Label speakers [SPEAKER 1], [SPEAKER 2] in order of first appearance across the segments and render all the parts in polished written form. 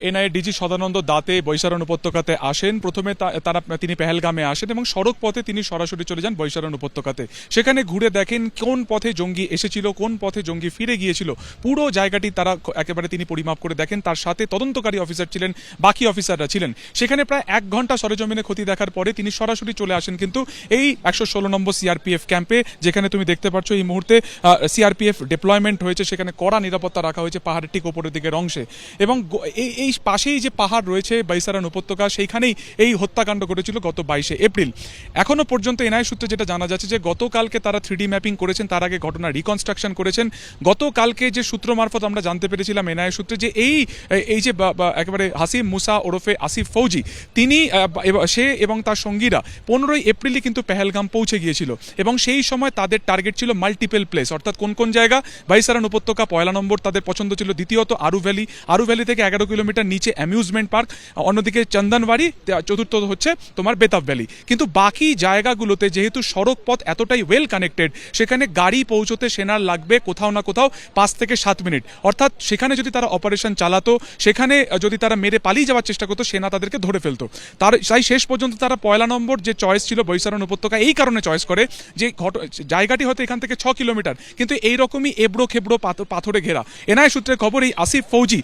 [SPEAKER 1] NIA DG Sadananda দাতে বৈশারণ উপত্যকাতে আসেন। প্রথমে তিনি পেহেলগামে আসেন এবং সড়ক পথে তিনি সরাসরি চলে যান বৈশারণ উপত্যকাতে। সেখানে ঘুরে দেখেন কোন পথে জঙ্গি এসেছিল, কোন পথে জঙ্গি ফিরে গিয়েছিল, পুরো জায়গাটি একেবারে তিনি পরিমাপ করে দেখেন। তার সাথে তদন্তকারী অফিসার ছিলেন, বাকি অফিসাররা ছিলেন। সেখানে প্রায় 1 ঘন্টা সরেজমিনে ক্ষতি দেখার পরে তিনি সরাসরি চলে আসেন কিন্তু এই 116 নম্বর সিআরপিএফ ক্যাম্পে, যেখানে তুমি দেখতে পাচ্ছ এই মুহূর্তে সিআরপিএফ ডিপ্লয়মেন্ট হয়েছে। সেখানে কড়া নিরাপত্তা রাখা হয়েছে পাহাড়ের ঠিক ওপরের দিকের অংশে। এবং এই পাশেই যে পাহাড় রয়েছে বৈশারণ উপত্যকা, সেইখানেই এই হত্যাকাণ্ড ঘটেছিল গত 22শে এপ্রিল। এখনো পর্যন্ত এনআইএ সূত্রে যেটা জানা যাচ্ছে যে গতকালকে তারা 3D ম্যাপিং করেছেন, তার আগে ঘটনা রিকনস্ট্রাকশন করেছেন। গতকালকে যে সূত্র মারফত আমরা জানতে পেরেছিলাম এনআইএ সূত্রে যে এই যে একেবারে হাসিম মুসা ওরফে আসিফ ফৌজি, তিনি সে এবং তার সঙ্গীরা 15ই এপ্রিলই কিন্তু পেহেলগাম পৌঁছে গিয়েছিল। এবং সেই সময় তাদের টার্গেট ছিল মাল্টিপল প্লেস, অর্থাৎ কোন কোন জায়গা, বৈশারণ উপত্যকা 1 নম্বর তাদের পছন্দ ছিল, দ্বিতীয়ত আরু ভ্যালি থেকে 11 কিলোমিটার নিচে অ্যামিউজমেন্ট পার্ক, অন্যদিকে চন্দনবাড়ি, চতুর্থ হচ্ছে তোমার বেতাব ভ্যালি। কিন্তু বাকি জায়গাগুলোতে যেহেতু সড়ক পথ এতটাই ওয়েল কানেক্টেড, সেখানে গাড়ি পৌঁছতে সেনার লাগবে কোথাও না কোথাও 5 থেকে 7 মিনিট। অর্থাৎ সেখানে যদি তারা অপারেশন চালাতো, সেখানে যদি তারা মেরে পালিয়ে যাওয়ার চেষ্টা করতো, সেনা তাদেরকে ধরে ফেলতো। তাই শেষ পর্যন্ত তারা 1 নম্বর যে চয়েস ছিল বৈশারণ উপত্যকা, এই কারণে চয়েস করে যে জায়গাটি হয়তো এখান থেকে 6 কিলোমিটার, কিন্তু এইরকমই এবড়ো খেবড়ো পাথরে ঘেরা। এনআইএ সূত্রের খবর এই আসিফ ফৌজি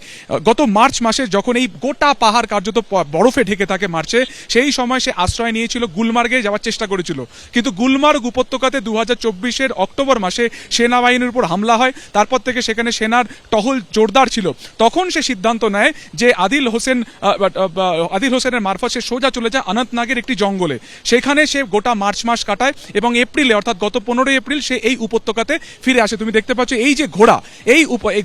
[SPEAKER 1] গত মার্চ মাসে যখন এই গোটা পাহাড় কার্যত বরফে ঢেকে থাকে মার্চে, সেই সময় সে আশ্রয় নিয়েছিল গুলমার্গে যাওয়ার চেষ্টা করেছিল। কিন্তু গুলমার্গ উপত্যকাতে 2024-এর অক্টোবর মাসে সেনাবাহিনীর উপর হামলা হয়। তারপর থেকে সেখানে সেনার টহল জোরদার ছিল। তখন সে সিদ্ধান্ত নেয় যে আদিল হোসেনের মারফত সে সোজা চলে যায় অনন্তনাগের একটি জঙ্গলে। সেখানে সে গোটা মার্চ মাস কাটায় এবং এপ্রিলে অর্থাৎ গত 15 এপ্রিল সে এই উপত্যকাতে ফিরে আসে। তুমি দেখতে পাচ্ছ এই যে ঘোড়া, এই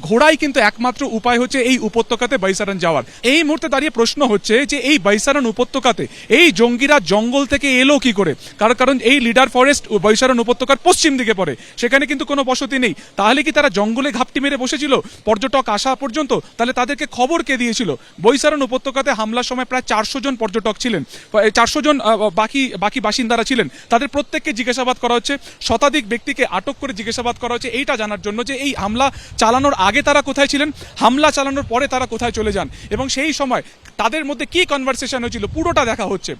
[SPEAKER 1] ঘোড়াই কিন্তু একমাত্র উপায় হচ্ছে এই উপত্যকাতে বৈশারণ যাওয়ার। এই মুহূর্তে দাঁড়িয়ে প্রশ্ন হচ্ছে যে এই বৈশারণ উপত্যকাতে এই জঙ্গিরা জঙ্গল থেকে এলো কি করে? কারণ এই লিডার ফরেস্ট বৈশারণ উপত্যকার পশ্চিম দিকে পড়ে, সেখানে কিন্তু কোনো বসতি নেই। তাহলে কি তারা জঙ্গলে ঘাপটি মেরে বসেছিল পর্যটক আসা পর্যন্ত? তাহলে তাদেরকে খবর কে দিয়েছিল? বৈশারণ উপত্যকাতে হামলার সময় প্রায় 400 জন পর্যটক ছিলেন, 400 জন বাকি বাসিন্দারা ছিলেন। তাদের প্রত্যেককে জিজ্ঞাসাবাদ করা হচ্ছে, শতাধিক ব্যক্তিকে আটক করে জিজ্ঞাসাবাদ করা হচ্ছে এইটা জানার জন্য যে এই হামলা চালানোর আগে তারা কোথায় ছিলেন, হামলা চালানোর পরে তারা কোথায় চলে যান এবং সেই সময় তাদের মধ্যে কি কনভারসেশন হয়েছিল, পুরোটা দেখা হচ্ছে।